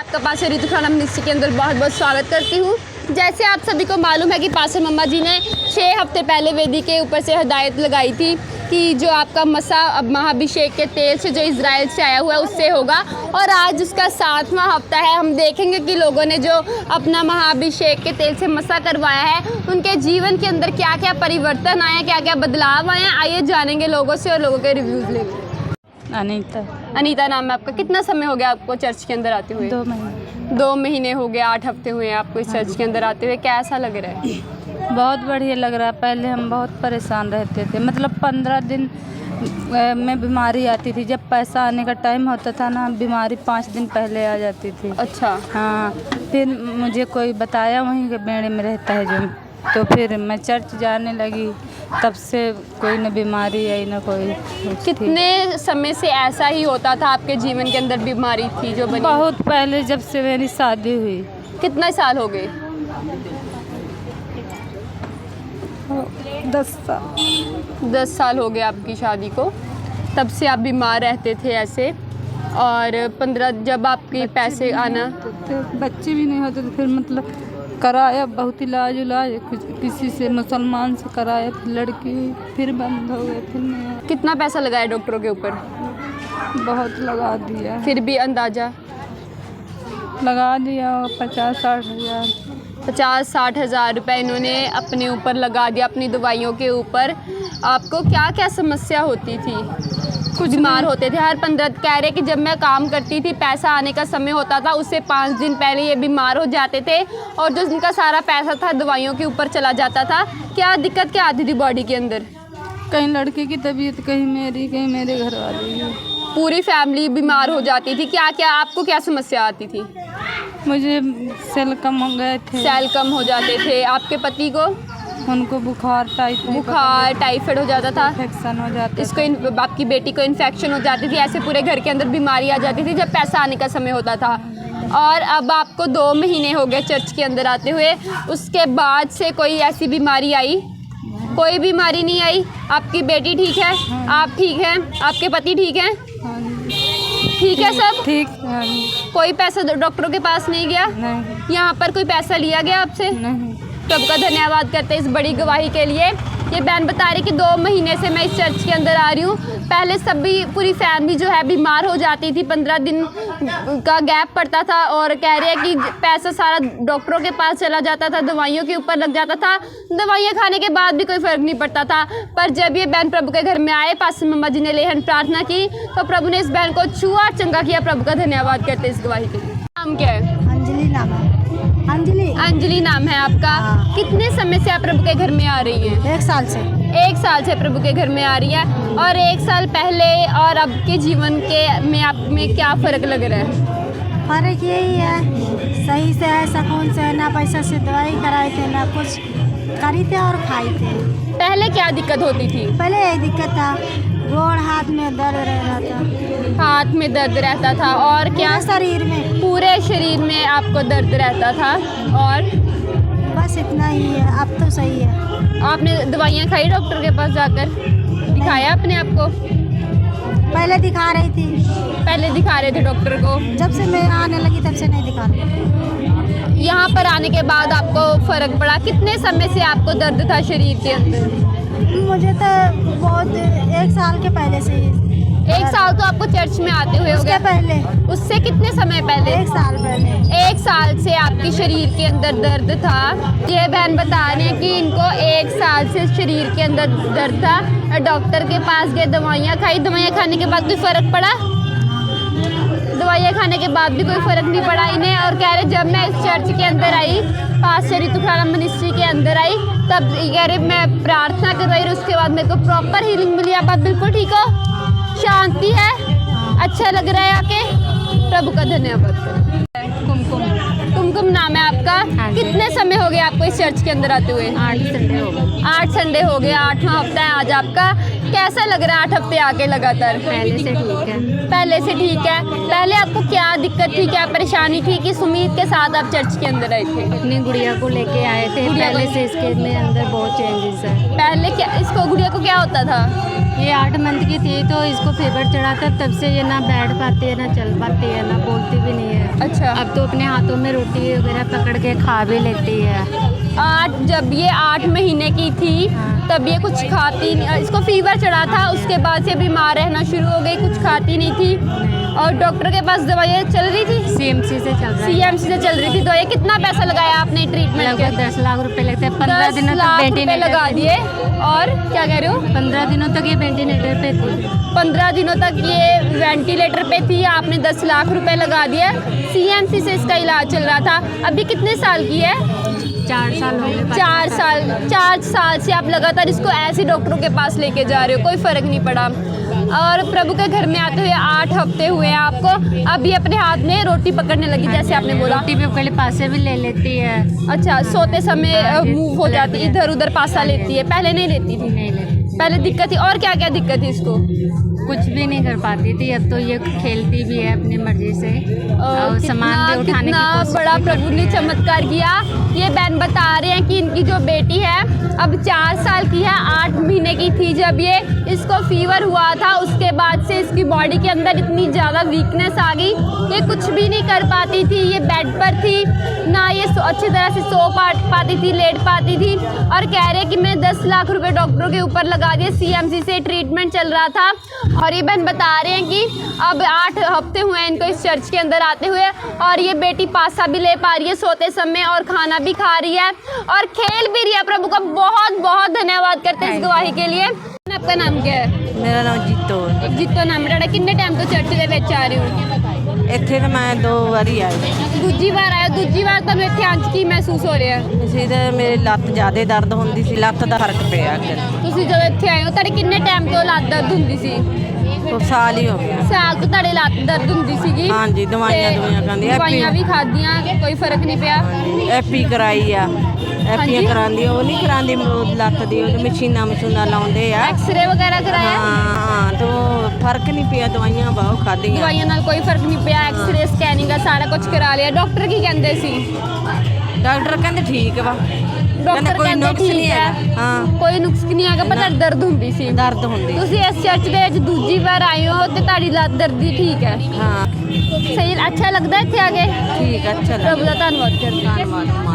आपका पास ऋतु खाना मिनिस्ट्री के अंदर बहुत बहुत स्वागत करती हूँ। जैसे आप सभी को मालूम है कि पास्टर मम्मा जी ने 6 हफ्ते पहले वेदी के ऊपर से हिदायत लगाई थी कि जो आपका मसा अब महाअभिषेक के तेल से जो इजराइल से आया हुआ है उससे होगा, और आज उसका 7वां हफ्ता है। हम देखेंगे कि लोगों ने जो अपना महाअभिषेक के तेल से मसा करवाया है उनके जीवन के अंदर क्या क्या परिवर्तन आए हैं, क्या क्या बदलाव आए हैं। आइए जानेंगे लोगों से और लोगों के रिव्यूज़ लेंगे। अनीता नाम है आपका। कितना समय हो गया आपको चर्च के अंदर आते हुए? 2 महीने। 2 महीने हो गए, 8 हफ्ते हुए हैं आपको इस चर्च के अंदर आते हुए। कैसा लग रहा है? बहुत बढ़िया लग रहा है। पहले हम बहुत परेशान रहते थे, मतलब 15 दिन में बीमारी आती थी। जब पैसा आने का टाइम होता था ना, बीमारी 5 दिन पहले आ जाती थी। अच्छा। हाँ, फिर मुझे कोई बताया वहीं के बेड़े में रहता है जो, तो फिर मैं चर्च जाने लगी। तब से कोई न बीमारी आई न कोई। कितने समय से ऐसा ही होता था आपके जीवन के अंदर बीमारी थी जो बनी? बहुत पहले, जब से मेरी शादी हुई। कितने साल हो गए? 10 साल। 10 साल हो गए आपकी शादी को। तब से आप बीमार रहते थे ऐसे, और 15 जब आपके पैसे आना, बच्चे भी नहीं होते थे। फिर मतलब कराया बहुत इलाज उलाज, कुछ किसी से मुसलमान से कराया, फिर लड़की हुई, फिर बंद हो गए। फिर नहीं। कितना पैसा लगाया डॉक्टरों के ऊपर? बहुत लगा दिया। फिर भी अंदाज़ा लगा दिया 50-60 हज़ार। 50-60 हज़ार रुपये इन्होंने अपने ऊपर लगा दिया, अपनी दवाइयों के ऊपर। आपको क्या क्या समस्या होती थी? कुछ बीमार होते थे हर 15। कह रहे कि जब मैं काम करती थी, पैसा आने का समय होता था, उससे 5 दिन पहले ये बीमार हो जाते थे, और जो उनका सारा पैसा था दवाइयों के ऊपर चला जाता था। क्या दिक्कत क्या आती थी बॉडी के अंदर? कहीं लड़के की तबीयत, कहीं मेरी, कहीं मेरे घर वाले की। पूरी फैमिली बीमार हो जाती थी। क्या क्या आपको क्या समस्या आती थी? मुझे सेल कम हो गए थे। सेल कम हो जाते थे। आपके पति को? उनको बुखार टाइफाइड हो जाता था। इन्फेक्शन हो जाता। इसको आपकी बेटी को इन्फेक्शन हो जाती थी। ऐसे पूरे घर के अंदर बीमारी आ जाती थी जब पैसा आने का समय होता था। और अब आपको 2 महीने हो गए चर्च के अंदर आते हुए, उसके बाद से कोई ऐसी बीमारी आई? कोई बीमारी नहीं आई। आपकी बेटी ठीक है? आप ठीक हैं? आपके पति ठीक हैं? ठीक है सब? ठीक। कोई पैसा डॉक्टरों के पास नहीं गया? नहीं। यहाँ पर कोई पैसा लिया गया आपसे? नहीं। प्रभु का धन्यवाद करते हैं इस बड़ी गवाही के लिए। ये बहन बता रही कि 2 महीने से मैं इस चर्च के अंदर आ रही हूँ। पहले सभी पूरी फैमिली जो है बीमार हो जाती थी, 15 दिन का गैप पड़ता था, और कह रहे हैं कि पैसा सारा डॉक्टरों के पास चला जाता था, दवाइयों के ऊपर लग जाता था। दवाइयाँ खाने के बाद भी कोई फ़र्क नहीं पड़ता था। पर जब ये बहन प्रभु के घर में आए, पास्टर मम्मा जी ने लेहन प्रार्थना की, तो प्रभु ने इस बहन को छुआ चंगा किया। प्रभु का धन्यवाद करते इस गवाही के लिए। नाम क्या है? अंजलि नाम है। अंजलि नाम है आपका। हाँ। कितने समय से आप प्रभु के घर में आ रही हैं? 1 साल से। 1 साल से प्रभु के घर में आ रही है। और 1 साल पहले और अब के जीवन के में आप में क्या फ़र्क लग रहा है? फर्क यही है, सही से है, सुकून से है। ना पैसा से दवाई कराए थे, ना कुछ करी थे और खाई थे। पहले क्या दिक्कत होती थी? पहले यही दिक्कत था, गोड़ हाथ में दर्द रह रहा था। हाथ में दर्द रहता था, और क्या? शरीर में, पूरे शरीर में आपको दर्द रहता था। और बस इतना ही है। अब तो सही है। आपने दवाइयाँ खाई डॉक्टर के पास जाकर? दिखाया अपने आप को? पहले दिखा रही थी। पहले दिखा रहे थे डॉक्टर को? जब से मैं आने लगी तब से नहीं दिखा रही। यहाँ पर आने के बाद आपको फ़र्क पड़ा? कितने समय से आपको दर्द था शरीर के अंदर? मुझे तो बहुत 1 साल के पहले से ही। 1 साल तो आपको चर्च में आते हुए हो गया? पहले। उससे कितने समय पहले? 1 साल पहले। 1 साल से आपके शरीर के अंदर दर्द था। ये बहन बता रही है कि इनको 1 साल से शरीर के अंदर दर्द था। डॉक्टर के पास गए, दवाइयाँ खाई। दवाइयाँ खाने के बाद कोई फ़र्क पड़ा? दवाइयाँ खाने के बाद भी कोई फ़र्क नहीं पड़ा इन्हें। और कह रहे जब मैं इस चर्च के अंदर आई, पास्टर ऋतु खाना मिनिस्ट्री के अंदर आई, तब कह रहे मैं प्रार्थना करवाई, उसके बाद मेरे को प्रॉपर हीलिंग मिली। आप बिल्कुल ठीक हो? शांति है? अच्छा लग रहा है आके? प्रभु का धन्यवाद करें। कुमकुम नाम है आपका। हाँ। कितने समय हो गए आपको इस चर्च के अंदर आते हुए? 8 संडे हो गए। 8 संडे हो गए। 8वां हफ्ता है आज आपका। कैसा लग रहा है 8 हफ्ते आके लगातार? पहले से ठीक है। पहले से ठीक है। पहले आपको क्या दिक्कत थी, क्या परेशानी थी कि सुमीत के साथ आप चर्च के अंदर आए थे? अपनी गुड़िया को लेके आए थे, पहले से इसके में अंदर बहुत चेंजेस है। पहले क्या इसको गुड़िया को क्या होता था? ये 8 मंथ की थी तो इसको फीवर चढ़ा था, तब से ये ना बैठ पाती है, ना चल पाती है, ना बोलती भी नहीं है। अच्छा। अब तो अपने हाथों में रोटी वगैरह पकड़ के खा भी लेती है। जब ये 8 महीने की थी तब ये कुछ खाती नहीं, इसको फीवर चढ़ा था, उसके बाद से बीमार रहना शुरू हो गई, कुछ खाती नहीं थी और डॉक्टर के पास दवाइयाँ चल रही थी, CMC से चल रहा है। CMC से चल रही थी। तो ये कितना पैसा लगाया आपने ट्रीटमेंट के? लगभग 10 लाख रुपए लगते हैं। 15 दिनों 10 तक लाख रुपए वेंटिलेटर लगा दिए। और क्या कह रहे हो? 15 दिनों तक ये वेंटिलेटर पे थी। 15 दिनों तक ये वेंटिलेटर पे थी, आपने 10 लाख रुपए लगा दिए। CMC से इसका इलाज चल रहा था। अभी कितने साल की है? 4 साल हो गए। 4 साल से आप लगातार इसको ऐसे डॉक्टरों के पास लेके जा रहे हो, कोई फ़र्क नहीं पड़ा। और प्रभु के घर में आते हुए 8 हफ्ते हुए हैं आपको। अभी अपने हाथ में रोटी पकड़ने लगी, जैसे आपने बोला। रोटी भी पकड़ पासे भी ले लेती है। अच्छा, सोते समय मूव हो जाती, इधर उधर पासा लेती है, पहले नहीं लेती थी? नहीं लेती, पहले दिक्कत थी। और क्या क्या दिक्कत थी इसको? कुछ भी नहीं कर पाती थी। अब तो ये खेलती भी है अपनी मर्जी से और सामान भी उठाने की कितना कोशिश बड़ा भी प्रभु करती ने है। चमत्कार किया। ये बहन बता रहे हैं कि इनकी जो बेटी है अब 4 साल की है, 8 महीने की थी जब ये इसको फीवर हुआ था, उसके बाद से इसकी बॉडी के अंदर इतनी ज़्यादा वीकनेस आ गई, ये कुछ भी नहीं कर पाती थी। ये बेड पर थी, ना ये अच्छी तरह से सो पाती थी, लेट पाती थी। और कह रहे कि मैंने 10 लाख रुपए डॉक्टरों के ऊपर लगा दिए, CMC से ट्रीटमेंट चल रहा था। और ये बहन बता रहे हैं कि अब 8 हफ्ते हुए हैं इनको इस चर्च के अंदर आते हुए, और ये बेटी पासा भी ले पा रही है सोते समय, और खाना भी खा रही है और खेल भी रही है। प्रभु का बहुत बहुत धन्यवाद करते हैं इस गवाही के लिए। आपका नाम क्या है? मेरा नाम जीतो है। जितो नाम है। किन्ने टाइम तो चर्च ਦੇ ਵਿੱਚ ਆ ਰਹੇ ਹੋ? ਇੱਥੇ ਤਾਂ ਮੈਂ 2 ਵਾਰੀ ਆਈ ਦੂਜੀ ਵਾਰ ਆਇਆ। ਦੂਜੀ ਵਾਰ ਤੁਹਾਨੂੰ ਇੱਥੇ ਆਣ ਕੇ ਕੀ ਮਹਿਸੂਸ ਹੋ ਰਿਹਾ? ਸੀ ਤੇ ਮੇਰੀ ਲੱਤ ਜ਼ਿਆਦਾ ਦਰਦ ਹੁੰਦੀ ਸੀ, ਲੱਤ ਦਾ ਫਰਕ ਪਿਆ ਅੱਗੇ ਤੁਸੀਂ ਜਦੋਂ ਇੱਥੇ ਆਏ ਹੋ ਤੁਹਾਡੇ ਕਿੰਨੇ ਟਾਈਮ ਤੋਂ ਲੱਤ ਦਰਦ ਹੁੰਦੀ ਸੀ? ਉਹ ਸਾਲ ਹੀ ਹੋ ਗਿਆ। ਸਾਲ ਤੋਂ ਤੁਹਾਡੇ ਲੱਤ ਦਰਦ ਹੁੰਦੀ ਸੀਗੀ? ਹਾਂਜੀ, ਦਵਾਈਆਂ ਤੇ ਦਵਾਈਆਂ ਖਾਂਦੀ, ਦਵਾਈਆਂ ਵੀ ਖਾਧੀਆਂ, ਕੋਈ ਫਰਕ ਨਹੀਂ ਪਿਆ? ਐਪੀ ਕਰਾਈ ਆ, ਹਾਂਜੀ। ਐਪੀਆਂ ਕਰਾਉਂਦੀ, ਉਹ ਨਹੀਂ ਕਰਾਉਂਦੀ ਲੱਤ ਦੀ, ਉਹ ਮਸ਼ੀਨਾਂ ਲਾਉਂਦੇ ਆ। ਐਕਸਰੇ ਵਗੈਰਾ ਕਰਾਇਆ? ਹਾਂ, ਤਾਂ ਫਰਕ ਨਹੀਂ ਪਿਆ, ਦਵਾਈਆਂ ਬਹੁਤ ਖਾਧੀਆਂ। ਦਵਾਈਆਂ ਨਾਲ ਕੋਈ ਫਰਕ ਨਹੀਂ ਪਿਆ? ਐਕਸਰੇ ਸਕੈਨਿੰਗ ਸਾਰਾ ਕੁਝ ਕਰਾ ਲਿਆ? ਡਾਕਟਰ ਕੀ ਕਹਿੰਦੇ ਸੀ? ਡਾਕਟਰ ਕਹਿੰਦੇ ਠੀਕ ਵਾ, ਡਾਕਟਰ ਕੋਈ ਕਹਿੰਦੇ ਨੁਕਸ ਨਹੀਂ ਠੀਕ ਹੈਗਾ। ਹੈ, ਹਾਂ, ਕੋਈ ਨੁਕਸ ਨਹੀਂ ਹੈਗਾ, ਪਰ ਤੁਹਾਡੀ ਦਰਦ ਹੁੰਦੀ ਸੀ? ਦਰਦ ਹੁੰਦੀ। ਤੁਸੀਂ ਇਸ ਚਰਚ ਦੇ ਵਿੱਚ ਦੂਜੀ ਵਾਰ ਆਏ ਹੋ ਤੇ ਤੁਹਾਡੀ ਲੱਤ ਦਰਦੀ ਠੀਕ ਹੈ? ਹਾਂ, ਸਹੀ, ਅੱਛਾ ਲੱਗਦਾ ਇੱਥੇ ਆ ਕੇ? ਠੀਕ, ਅੱਛਾ ਪ੍ਰਭੂ ਦਾ ਧੰਨਵਾਦ ਕਰਦੇ ਹਾਂ। ਧੰਨਵਾਦ ਮਾਲਕ।